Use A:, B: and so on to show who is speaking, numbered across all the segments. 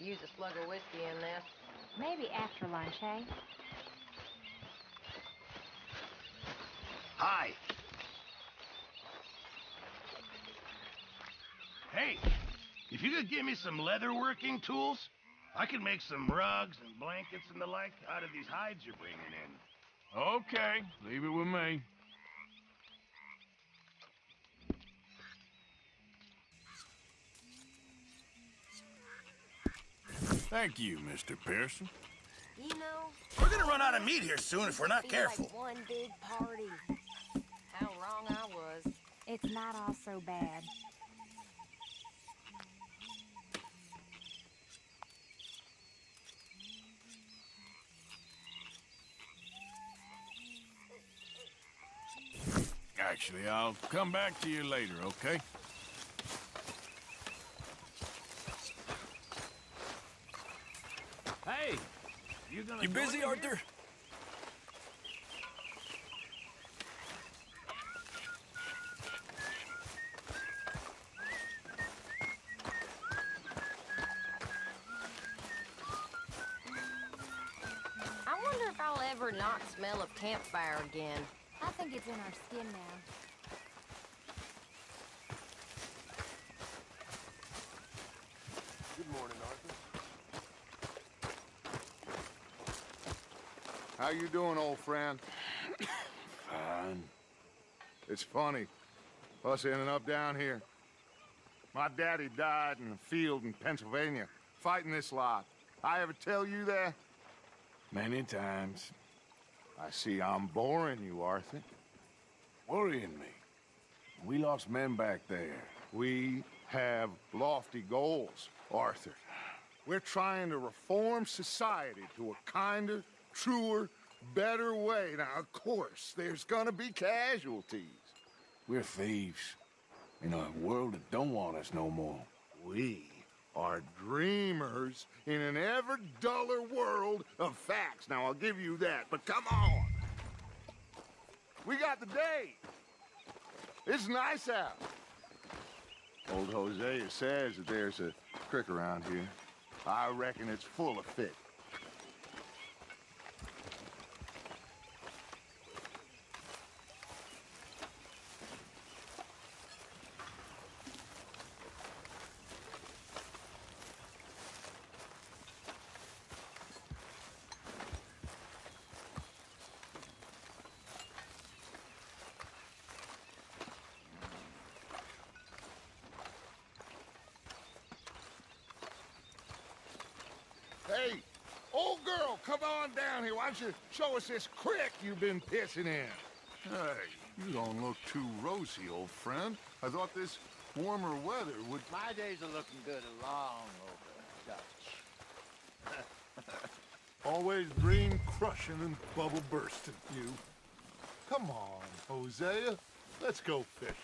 A: use a slug of whiskey in this.
B: Maybe after lunch, eh?
C: Hi. Hey, if you could give me some leatherworking tools, I could make some rugs and blankets and the like out of these hides you're bringing in.
D: Okay, leave it with me. Thank you, Mr. Pearson.
E: You know,
C: We're gonna run out of meat here soon if we're not
E: be
C: careful.
E: like one big party. How wrong I was.
B: It's not all so bad.
D: Actually, I'll come back to you later, okay?
C: Hey,
F: You busy, Arthur?
E: I wonder if I'll ever not smell of campfire again.
B: I think it's in our skin now.
G: Good morning, Arthur. How you doing, old friend?
D: Fine.
G: It's funny, us ending up down here. My daddy died in a field in Pennsylvania, fighting this lot. I ever tell you that?
D: Many times.
G: I see I'm boring you, Arthur.
D: Worrying me. We lost men back there.
G: We have lofty goals, Arthur. We're trying to reform society to a kinder, truer, better way. Now, of course, there's gonna be casualties.
D: We're thieves. In a world that don't want us no more.
G: We are dreamers in an ever duller world of facts. Now, I'll give you that, but come on. We got the day. It's nice out. Old Hosea says that there's a creek around here. I reckon it's full of fish. Hey, old girl, come on down here. Why don't you show us this creek you've been pissing in? Hey, you don't look too rosy, old friend. I thought this warmer weather would...
H: My days are looking good along over Dutch.
G: Always dream crushing and bubble bursting, you. Come on, Hosea. Let's go fishing.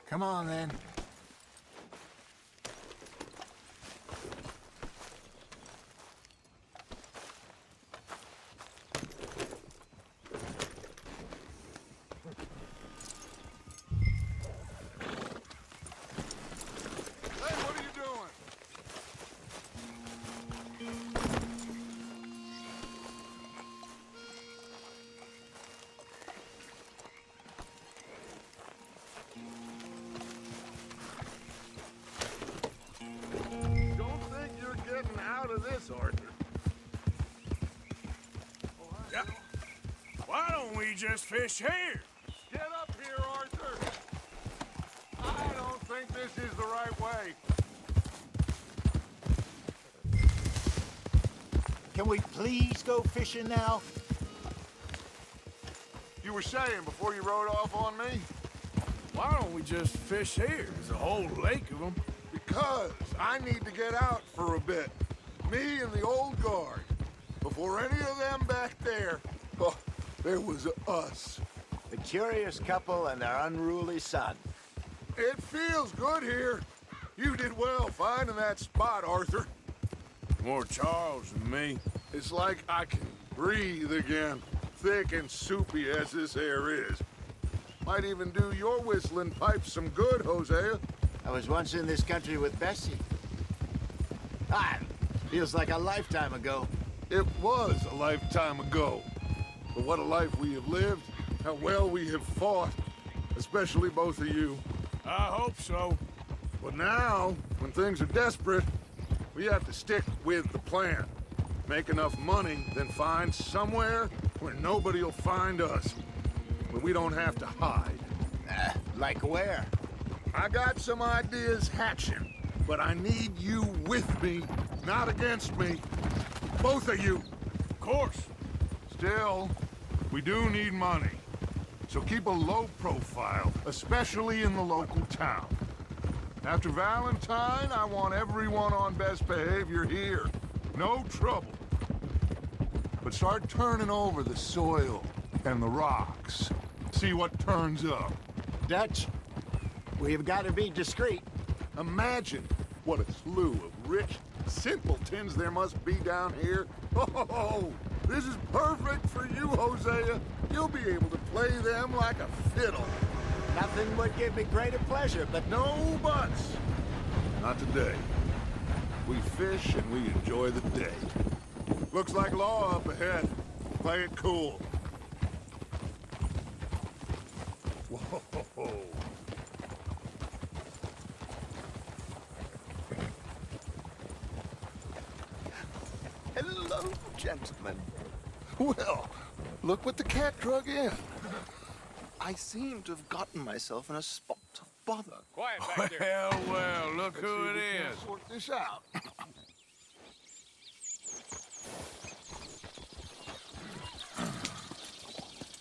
F: Come on, then.
G: Hey, what are you doing? Don't think you're getting out of this, Arthur.
D: Yeah. Why don't we just fish here?
G: Get up here, Arthur. I don't think this is the right way.
F: Can we please go fishing now?
G: You were saying before you rode off on me?
D: Why don't we just fish here? There's a whole lake of them.
G: Because I need to get out for a bit. Me and the old guard. Before any of them back there, oh, there was us.
F: The curious couple and their unruly son.
G: It feels good here. You did well finding that spot, Arthur.
D: More Charles than me.
G: It's like I can breathe again, thick and soupy as this air is. Might even do your whistling pipes some good, Hosea.
F: I was once in this country with Bessie. time. Feels like a lifetime ago.
G: It was a lifetime ago. But what a life we have lived, how well we have fought, especially both of you.
D: I hope so.
G: But now, when things are desperate, we have to stick with the plan. Make enough money, then find somewhere where nobody will find us. Where we don't have to hide.
F: Like where?
G: I got some ideas hatching, but I need you with me, not against me. Both of you.
D: Of course.
G: Still, we do need money. So keep a low profile, especially in the local town. After Valentine, I want everyone on best behavior here. No trouble. But start turning over the soil and the rocks. See what turns up.
F: Dutch, we've got to be discreet.
G: Imagine what a slew of rich simpletons there must be down here. Oh, this is perfect for you, Hosea. You'll be able to play them like a fiddle.
F: Nothing would give me greater pleasure, but no.
G: No buts. Not today. We fish and we enjoy the day. Looks like law up ahead. Play it cool. Whoa.
F: Hello, gentlemen.
G: Well, look what the cat drug in.
I: I seem to have gotten myself in a spot of bother.
D: Quiet back there. Well, look who it is.
G: Sort this out.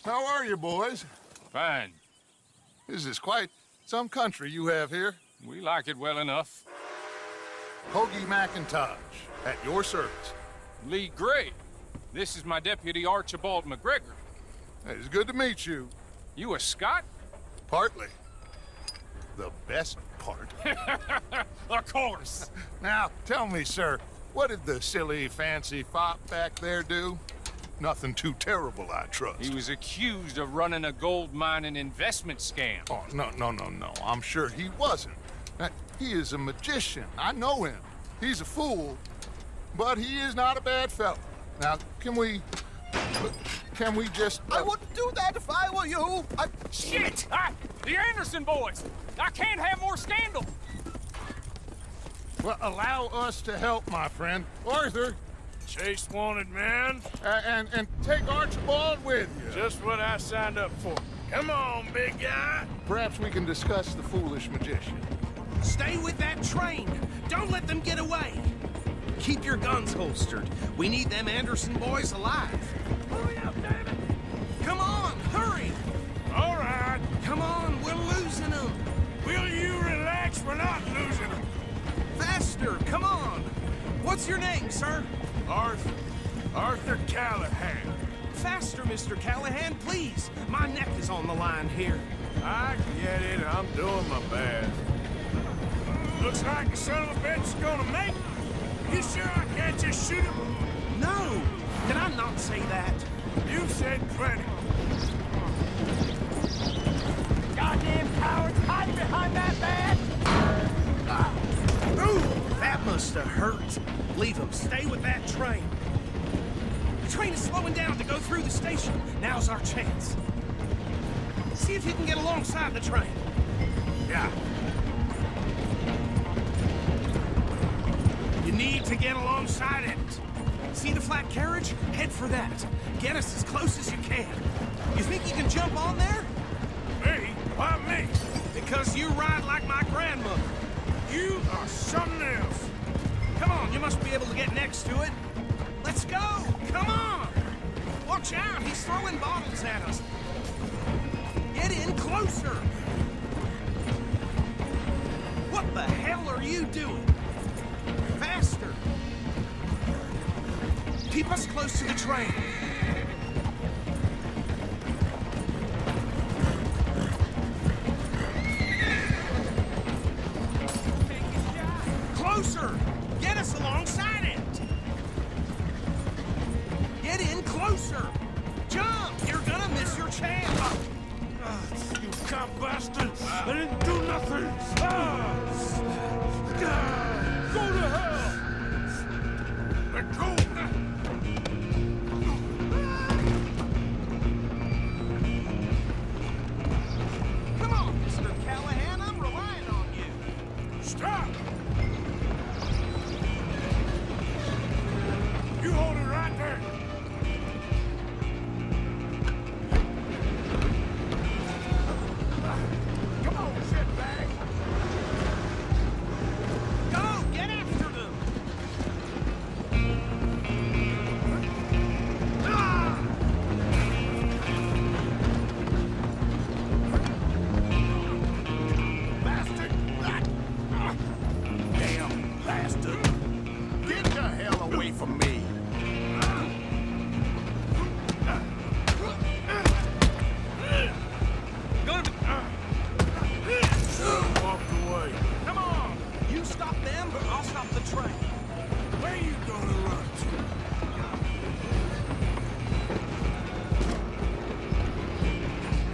G: How are you, boys?
D: Fine.
G: This is quite some country you have here.
D: We like it well enough.
G: Hoagie McIntosh, at your service.
D: Lee Gray. This is my deputy Archibald McGregor.
G: It's good to meet you.
D: You a Scot?
G: Partly. The best part.
D: Of course.
G: Now, tell me, sir, what did the silly, fancy fop back there do? Nothing too terrible, I trust.
D: He was accused of running a gold mining investment scam.
G: Oh, no. I'm sure he wasn't. He is a magician. I know him. He's a fool, but he is not a bad fellow. Now, can we just...
I: I wouldn't do that if I were you.
D: Shit! The Anderson boys! I can't have more scandal!
G: Well, allow us to help, my friend. Arthur,
D: Chase wanted man.
G: and take Archibald with you.
D: Just what I signed up for. Come on, big guy.
G: Perhaps we can discuss the foolish magician.
J: Stay with that train. Don't let them get away. Keep your guns holstered. We need them Anderson boys alive.
D: Hurry up, damn it!
J: Come on, hurry!
D: All right.
J: Come on, we're losing them.
D: Will you relax? We're not losing them.
J: Faster, come on. What's your name, sir?
D: Arthur Callahan.
J: Faster, Mr. Callahan, please. My neck is on the line here.
D: I get it. I'm doing my best. Looks like the son of a bitch is gonna make it. You sure I can't just shoot him?
J: No! Did I not say that?
D: You said plenty.
H: Goddamn cowards hiding behind that man!
J: Ooh, that must have hurt. Leave them. Stay with that train. The train is slowing down to go through the station. Now's our chance. See if you can get alongside the train.
G: Yeah.
J: You need to get alongside it. See the flat carriage? Head for that. Get us as close as you can. You think you can jump on there?
D: Me? Why me?
J: Because you ride like my grandmother.
D: You are something else.
J: Come on, you must be able to get next to it. Let's go! Come on! Watch out, he's throwing bottles at us. Get in closer! What the hell are you doing? Faster! Keep us close to the train. Closer! Get us alongside it! Get in closer! Jump! You're gonna miss your chance!
D: You cop bastard! I didn't do nothing! Go to hell!
J: Come on, Mr. Callahan, I'm relying on you.
D: Stop! You hold it right there. Come on, shitbag.
J: Go, get after them.
G: Bastard! Damn bastard! Get the hell away from me!
D: Walked away.
J: Come on. You stop them, I'll stop the train.
D: Where you gonna run to?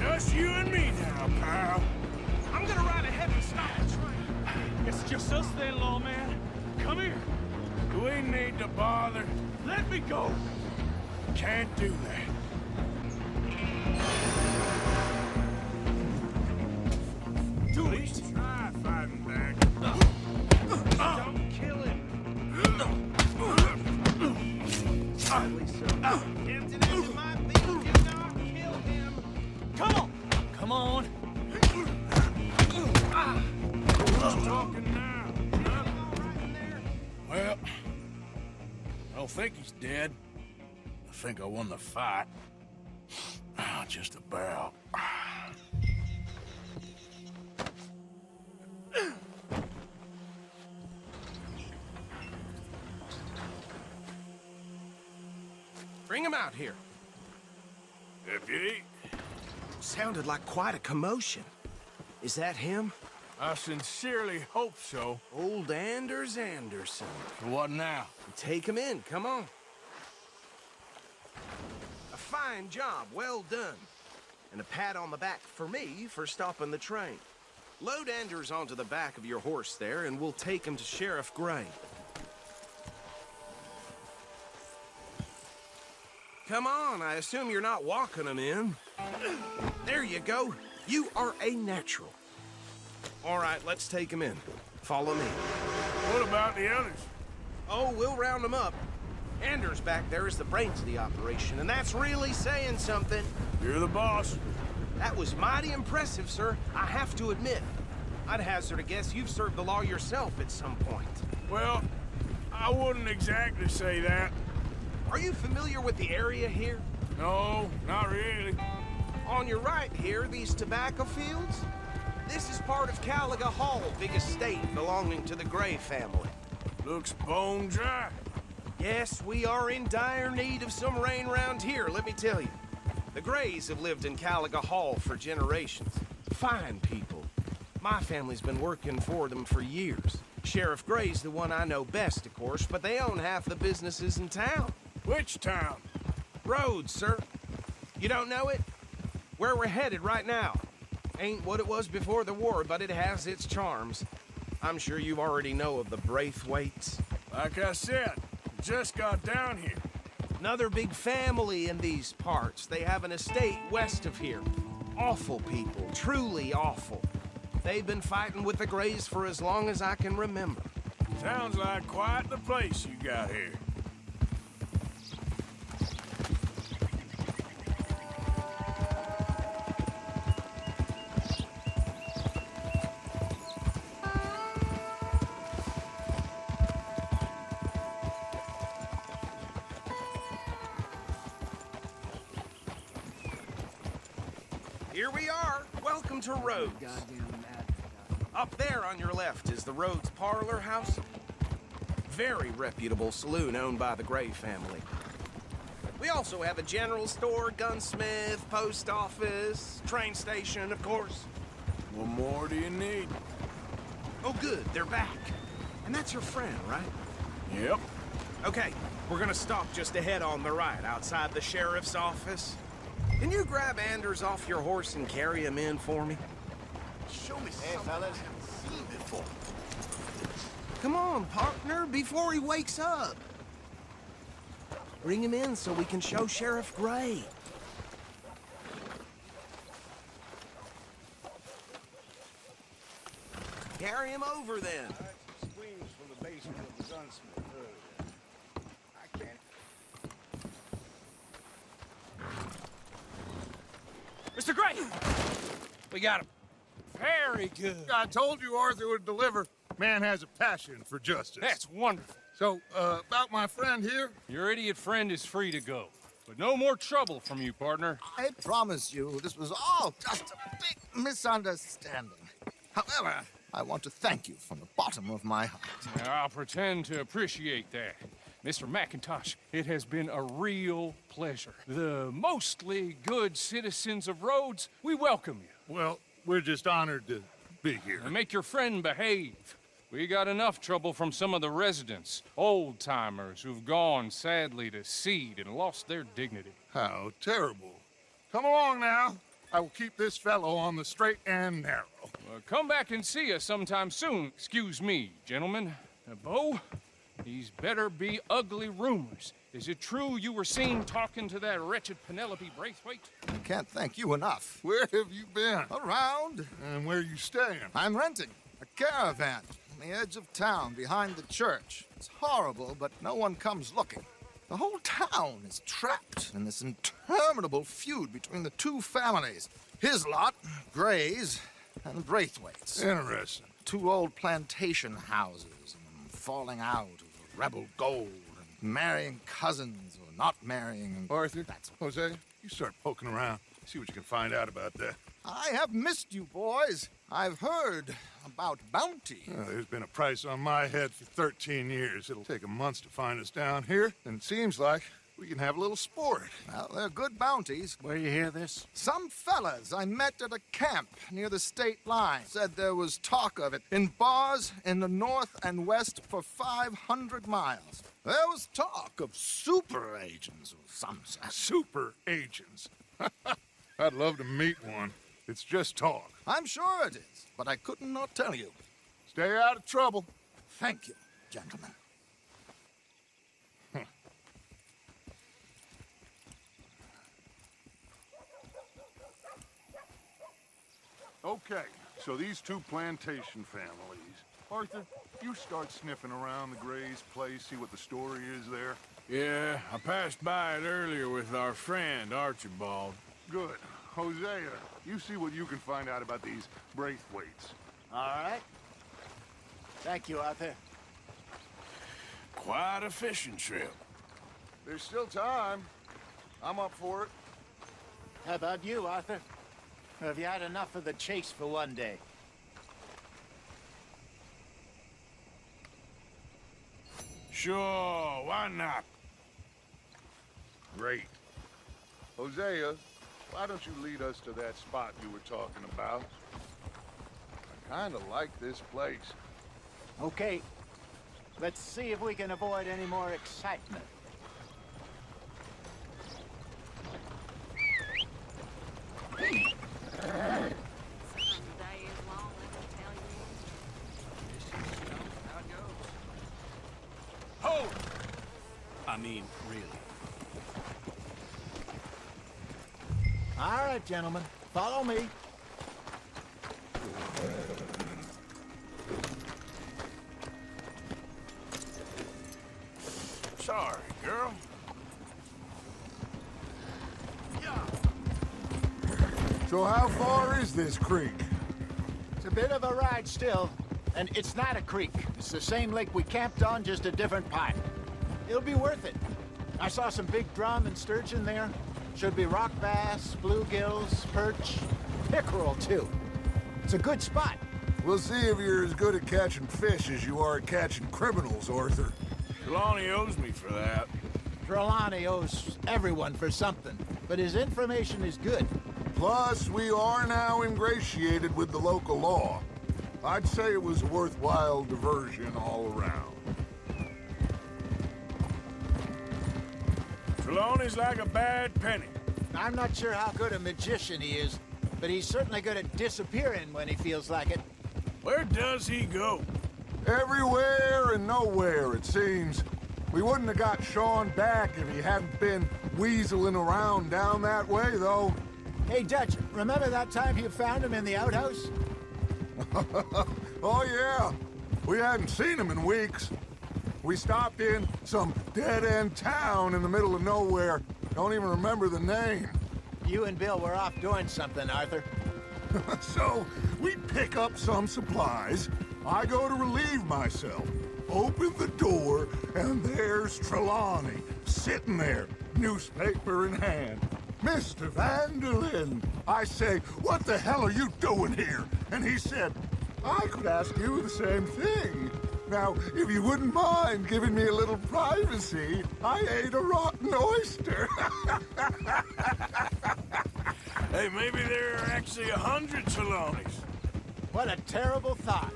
D: Just you and me now, pal.
J: I'm gonna ride ahead and stop the train.
D: It's just us then, lawman. Come here. Do we need to bother? Let me go. Can't do that. Do it. Try fighting back.
J: Don't kill him. Tempting as it might be, do not kill him.
D: Come on. Come on. Who's talking now? Huh?
J: Right in there.
D: Well, I don't think he's dead. I think I won the fight. Just about.
J: Bring him out here.
D: Deputy,
J: Sounded like quite a commotion. Is that him?
D: I sincerely hope so.
J: Old Anders Anderson.
D: What now?
J: Take him in, come on. A fine job, well done. And a pat on the back for me for stopping the train. Load Anders onto the back of your horse there, and we'll take him to Sheriff Gray. Come on, I assume you're not walking him in. There you go. You are a natural. All right, let's take him in. Follow me.
D: What about the others?
J: Oh, we'll round them up. Anders back there is the brains of the operation, and that's really saying something.
D: You're the boss.
J: That was mighty impressive, sir. I have to admit. I'd hazard a guess you've served the law yourself at some point.
D: Well, I wouldn't exactly say that.
J: Are you familiar with the area here?
D: No, not really.
J: On your right here, these tobacco fields? This is part of Caliga Hall, big estate belonging to the Gray family.
D: Looks bone dry.
J: Yes, we are in dire need of some rain round here, let me tell you. The Grays have lived in Caliga Hall for generations. Fine people. My family's been working for them for years. Sheriff Gray's the one I know best, of course, but they own half the businesses in town.
D: Which town?
J: Rhodes, sir. You don't know it? Where we're headed right now. Ain't what it was before the war, but it has its charms. I'm sure you already know of the Braithwaites.
D: Like I said, just got down here.
J: Another big family in these parts. They have an estate west of here. Awful people, truly awful. They've been fighting with the Grays for as long as I can remember.
D: Sounds like quite the place you got here.
J: Here we are. Welcome to Rhodes. Up there on your left is the Rhodes Parlor House. Very reputable saloon owned by the Gray family. We also have a general store, gunsmith, post office, train station, of course.
D: What more do you need?
J: Oh, good, they're back. And that's your friend, right?
D: Yep.
J: Okay, we're gonna stop just ahead on the right, outside the sheriff's office. Can you grab Anders off your horse and carry him in for me?
F: Show me something fellas. I haven't seen before.
J: Come on, partner, before he wakes up. Bring him in so we can show Sheriff Gray. Carry him over, then.
G: I heard some screams from the basement of the gunsmith earlier. I can't...
J: Mr. Gray! We got him. Very good.
G: I told you Arthur would deliver. Man has a passion for justice.
K: That's wonderful.
G: So, about my friend here?
K: Your idiot friend is free to go. But no more trouble from you, partner.
I: I promise you, this was all just a big misunderstanding. However, I want to thank you from the bottom of my heart.
K: I'll pretend to appreciate that. Mr. McIntosh, it has been a real pleasure. The mostly good citizens of Rhodes, we welcome you.
G: Well, we're just honored to be here.
K: And make your friend behave. We got enough trouble from some of the residents, old-timers who've gone, sadly, to seed and lost their dignity.
G: How terrible. Come along now. I will keep this fellow on the straight and narrow.
K: Come back and see us sometime soon. Excuse me, gentlemen. Bo, these better be ugly rumors. Is it true you were seen talking to that wretched Penelope Braithwaite?
I: I can't thank you enough.
G: Where have you been?
I: Around.
G: And where are you staying?
I: I'm renting a caravan on the edge of town behind the church. It's horrible, but no one comes looking. The whole town is trapped in this interminable feud between the two families. His lot, Gray's, and Braithwaite's.
G: Interesting.
I: Two old plantation houses, and falling out over rebel gold, and marrying cousins or not marrying. And
G: Arthur,
I: that's
G: Jose, you start poking around. See what you can find out about that.
I: I have missed you, boys. I've heard about bounty.
G: There's been a price on my head for 13 years. It'll take 'em months to find us down here, and it seems like we can have a little sport.
I: Well, they're good bounties.
G: Where you hear this?
I: Some fellas I met at a camp near the state line said there was talk of it in bars in the north and west for 500 miles. There was talk of super agents of some sort.
G: Super agents. I'd love to meet one. It's just talk.
I: I'm sure it is, but I couldn't not tell you.
G: Stay out of trouble.
I: Thank you, gentlemen.
G: Okay, so these two plantation families. Arthur, you start sniffing around the Gray's place, see what the story is there.
D: Yeah, I passed by it earlier with our friend, Archibald.
G: Good. Hosea, you see what you can find out about these Braithwaites.
F: All right. Thank you, Arthur.
D: Quite a fishing trip.
G: There's still time. I'm up for it.
F: How about you, Arthur? Or have you had enough of the chase for one day?
D: Sure, why not?
G: Great. Hosea, why don't you lead us to that spot you were talking about? I kind of like this place.
F: Okay. Let's see if we can avoid any more excitement.
J: Hold! I mean, really.
F: All right, gentlemen. Follow me.
D: Sorry, girl.
G: So how far is this creek?
F: It's a bit of a ride still, and it's not a creek. It's the same lake we camped on, just a different part. It'll be worth it. I saw some big drum and sturgeon there. Should be rock bass, bluegills, perch, pickerel too. It's a good spot.
G: We'll see if you're as good at catching fish as you are at catching criminals, Arthur.
D: Trelawney owes me for that.
F: Trelawney owes everyone for something, but his information is good.
G: Plus, we are now ingratiated with the local law. I'd say it was a worthwhile diversion all around.
D: Trelawney's like a bad penny.
F: I'm not sure how good a magician he is, but he's certainly good at disappearing when he feels like it.
D: Where does he go?
G: Everywhere and nowhere, it seems. We wouldn't have got Sean back if he hadn't been weaseling around down that way, though.
F: Hey, Dutch, remember that time you found him in the outhouse?
G: Oh, yeah. We hadn't seen him in weeks. We stopped in some dead-end town in the middle of nowhere. Don't even remember the name.
F: You and Bill were off doing something, Arthur.
G: So, we pick up some supplies. I go to relieve myself. Open the door, and there's Trelawney, sitting there, newspaper in hand. Mr. Vanderlyn. I say, what the hell are you doing here? And he said, I could ask you the same thing. Now, if you wouldn't mind giving me a little privacy, I ate a rotten oyster.
D: Hey, maybe there are actually 100 Trelawneys.
F: What a terrible thought.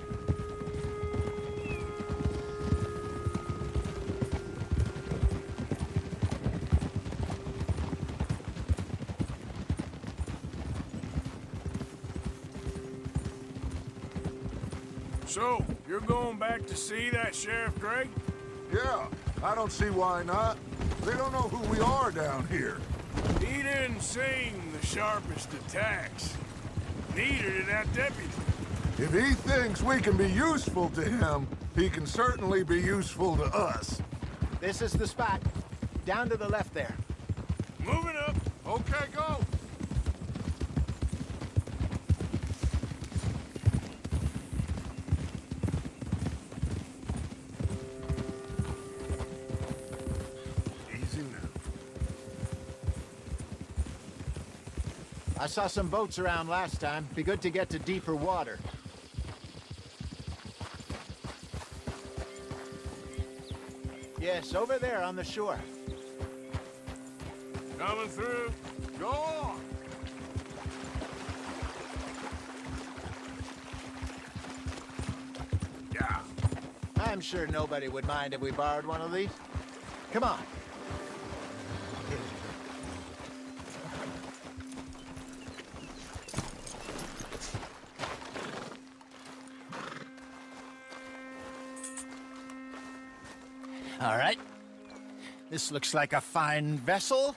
D: So, you're going back to see that Sheriff Gregg?
G: Yeah, I don't see why not. They don't know who we are down here.
D: He didn't seem the sharpest attacks. Neither did that deputy.
G: If he thinks we can be useful to him, he can certainly be useful to us.
F: This is the spot. Down to the left there.
D: Moving up.
G: Okay, go. Easy now.
F: I saw some boats around last time. Be good to get to deeper water. Yes, over there on the shore.
D: Coming through.
G: Go on.
F: Yeah. I'm sure nobody would mind if we borrowed one of these. Come on. All right. This looks like a fine vessel.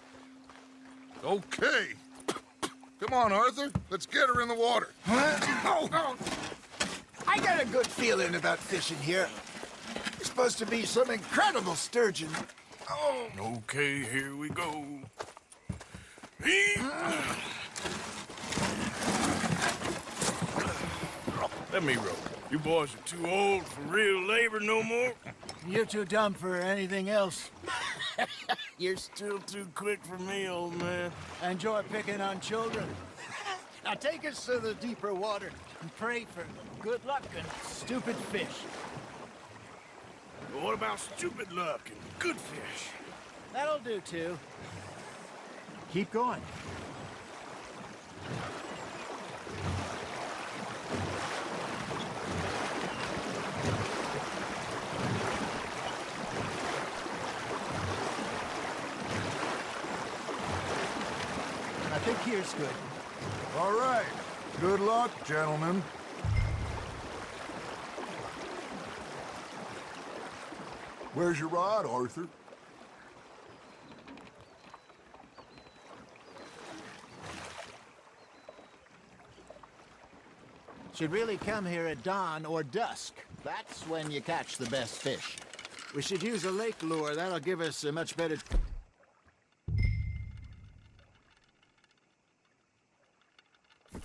G: Okay. Come on, Arthur. Let's get her in the water.
F: Oh. I got a good feeling about fishing here. It's supposed to be some incredible sturgeon. Oh.
D: Okay, here we go. Let me row. You boys are too old for real labor no more.
F: You're too dumb for anything else.
D: You're still too quick for me, old man.
F: I enjoy picking on children. Now take us to the deeper water and pray for good luck and stupid fish.
D: But what about stupid luck and good fish?
F: That'll do, too. Keep going. I think here's good.
G: All right. Good luck, gentlemen. Where's your rod, Arthur?
F: Should really come here at dawn or dusk. That's when you catch the best fish. We should use a lake lure. That'll give us a much better...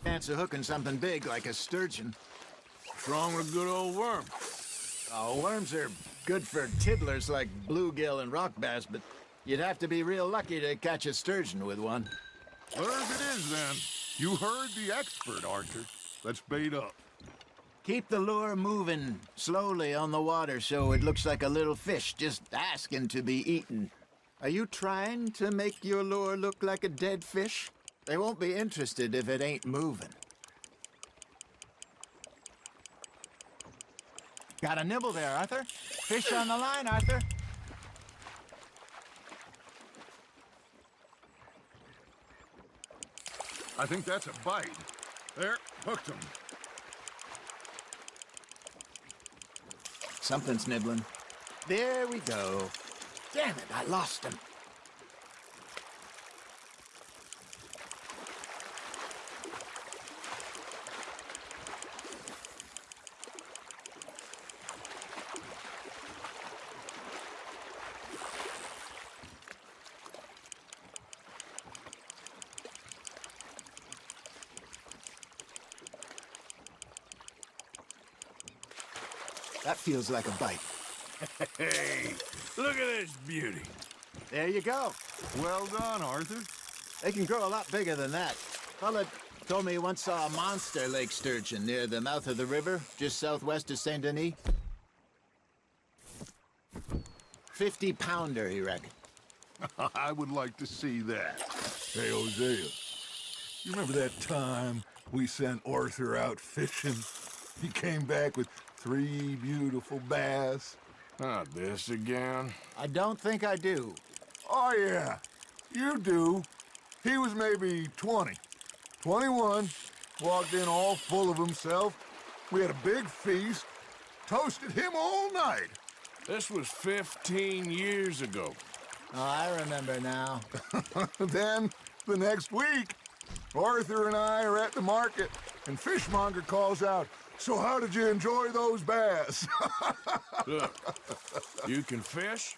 F: chance of hooking something big like a sturgeon.
D: What's wrong with a good old worm?
F: Oh, worms are good for tiddlers like bluegill and rock bass, but you'd have to be real lucky to catch a sturgeon with one.
G: Where's it is, then? You heard the expert, Arthur. Let's bait up.
F: Keep the lure moving slowly on the water so it looks like a little fish just asking to be eaten. Are you trying to make your lure look like a dead fish? They won't be interested if it ain't moving. Got a nibble there, Arthur. Fish on the line, Arthur.
G: I think that's a bite. There, hooked him.
F: Something's nibbling. There we go. Damn it, I lost him. That feels like a bite.
D: Hey, look at this beauty.
F: There you go.
G: Well done, Arthur.
F: They can grow a lot bigger than that. Fella told me he once saw a monster lake sturgeon near the mouth of the river, just southwest of Saint Denis. 50-pounder, he reckoned.
G: I would like to see that. Hey, Hosea, you remember that time we sent Arthur out fishing? He came back with 3 beautiful bass.
D: Not this again.
F: I don't think I do.
G: Oh, yeah, you do. He was maybe 20, 21, walked in all full of himself. We had a big feast, toasted him all night.
D: This was 15 years ago.
F: Oh, I remember now.
G: Then, the next week, Arthur and I are at the market, and Fishmonger calls out, "So how did you enjoy those bass?"
D: Look, you can fish,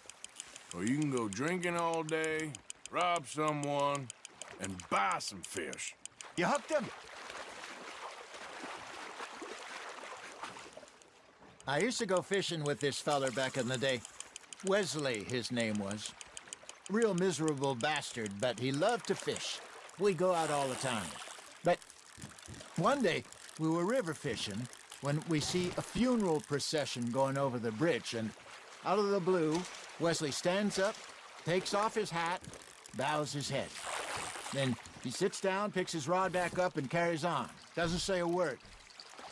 D: or you can go drinking all day, rob someone, and buy some fish.
F: You hooked him. I used to go fishing with this feller back in the day. Wesley, his name was. Real miserable bastard, but he loved to fish. We'd go out all the time. But one day, we were river fishing when we see a funeral procession going over the bridge, and out of the blue, Wesley stands up, takes off his hat, bows his head. Then he sits down, picks his rod back up, and carries on. Doesn't say a word.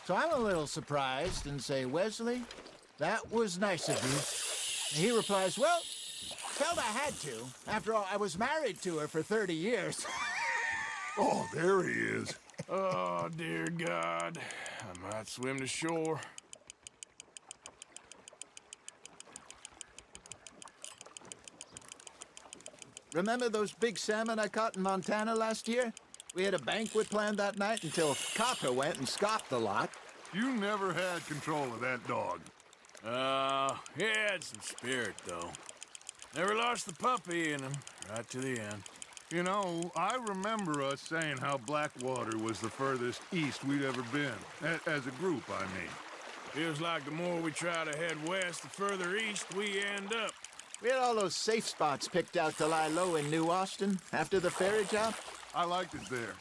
F: So I'm a little surprised and say, "Wesley, that was nice of you." And he replies, "Well, felt I had to. After all, I was married to her for 30 years.
G: Oh, there he is.
D: Oh, dear God. I might swim to shore.
F: Remember those big salmon I caught in Montana last year? We had a banquet planned that night until Copper went and scoffed the lot.
G: You never had control of that dog.
D: He had some spirit, though. Never lost the puppy in him, right to the end.
G: You know, I remember us saying how Blackwater was the furthest east we'd ever been. As a group, I mean.
D: Feels like the more we try to head west, the further east we end up.
F: We had all those safe spots picked out to lie low in New Austin after the ferry job.
G: I liked it there.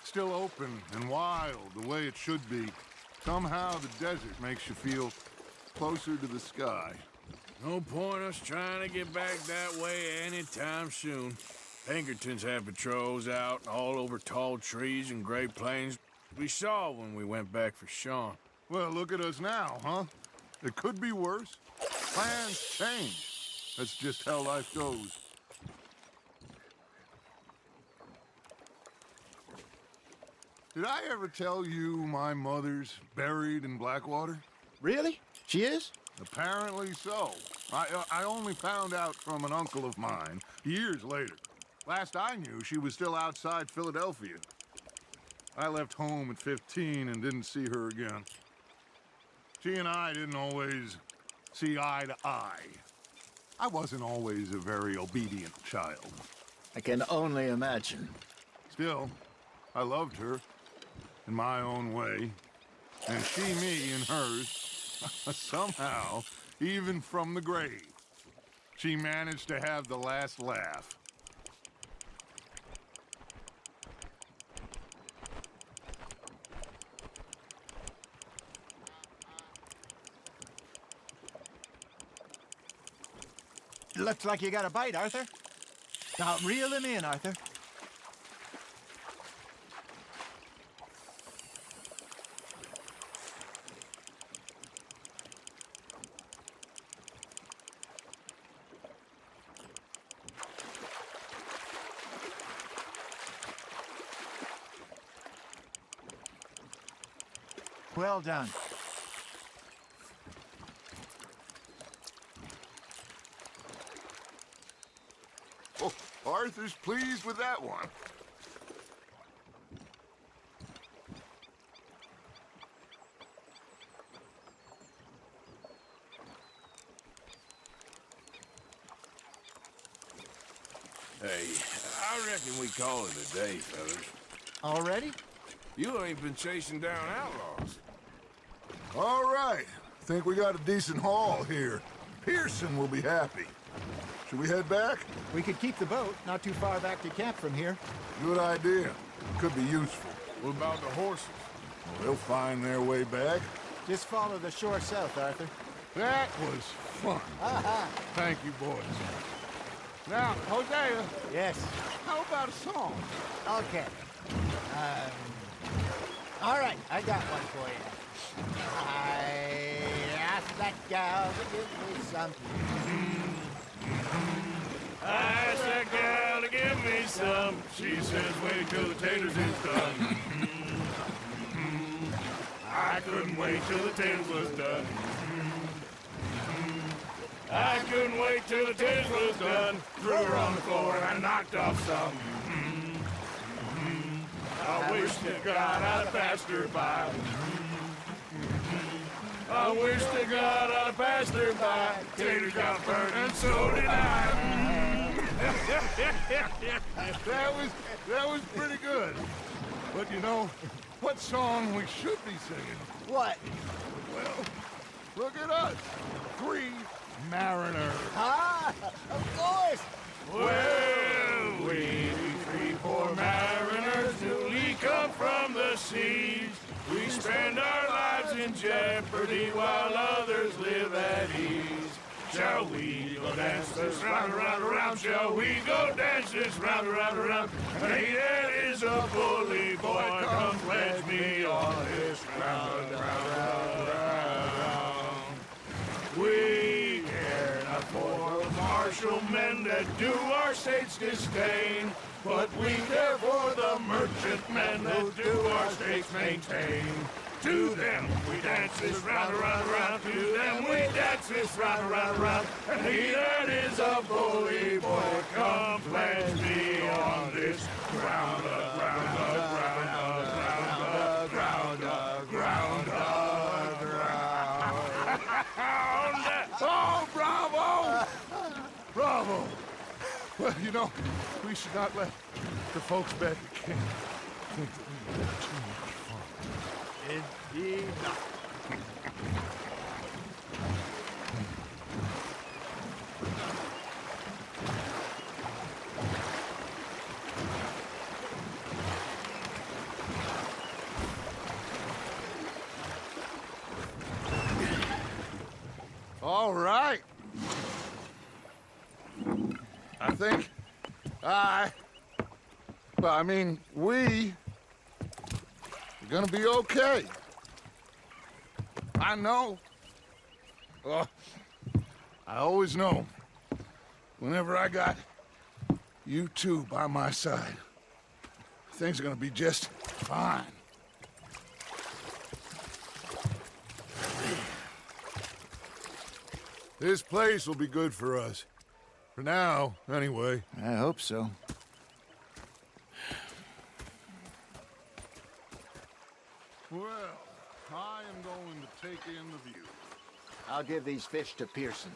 G: Still open and wild, the way it should be. Somehow the desert makes you feel closer to the sky.
D: No point us trying to get back that way anytime soon. Pinkertons had patrols out all over tall trees and Great Plains. We saw when we went back for Sean.
G: Well, look at us now, huh? It could be worse. Plans change. That's just how life goes. Did I ever tell you my mother's buried in Blackwater?
F: Really? She is?
G: Apparently so. I only found out from an uncle of mine years later. Last I knew, she was still outside Philadelphia. I left home at 15 and didn't see her again. She and I didn't always see eye to eye. I wasn't always a very obedient child.
F: I can only imagine.
G: Still, I loved her in my own way, and she me in hers. Somehow, even from the grave, she managed to have the last laugh.
F: Looks like you got a bite, Arthur. Now, reel him in, Arthur. Well done.
G: Arthur's pleased with that one.
D: Hey, I reckon we call it a day, fellas.
F: Already?
D: You ain't been chasing down outlaws.
G: All right. Think we got a decent haul here. Pearson will be happy. Should we head back?
F: We could keep the boat not too far back to camp from here.
G: Good idea. Could be useful.
D: What about the horses?
G: Well, they'll find their way back.
F: Just follow the shore south, Arthur.
G: That was fun. Thank you, boys. Now, Hosea,
F: Yes.
G: how about a song?
F: Okay. All right, I got one for you. I asked that gal to give me some.
D: I asked that gal to give me some. She says, wait till the taters is done. I couldn't wait till the taters was done. I couldn't wait till the taters was done. Threw her on the floor and I knocked off some. I wish to God I'd passed her by. I wish to God I'd passed her by. Taters got burnt and so did I.
G: That was pretty good. But you know, what song we should be singing?
F: What?
G: Well, look at us. 3 mariners.
F: Ah, of course.
D: Well, we 3 poor mariners newly come from the seas. We spend our lives in jeopardy while others live at ease. Shall we go dance this round, around, around? Shall we go dance this round, around, around? Hey, that is a bully boy. Come pledge me on this round, round, round, round. We care not for the martial men that do our state's disdain, but we care for the merchant men that do our state's maintain. To them we dance this round, around, around. To them we dance this round, around, around. And he that is a bully boy, come pledge me on this ground, ground, ground, ground, ground, ground, ground.
G: Oh, bravo! Bravo! Well, you know, we should not let the folks back at camp think that we had too much fun.
F: Indeed not.
G: All right. I think we're gonna be okay. I know. I always know. Whenever I got you two by my side, things are gonna be just fine. This place will be good for us. For now, anyway.
F: I hope so.
G: Well, I am going to take in the view.
F: I'll give these fish to Pearson.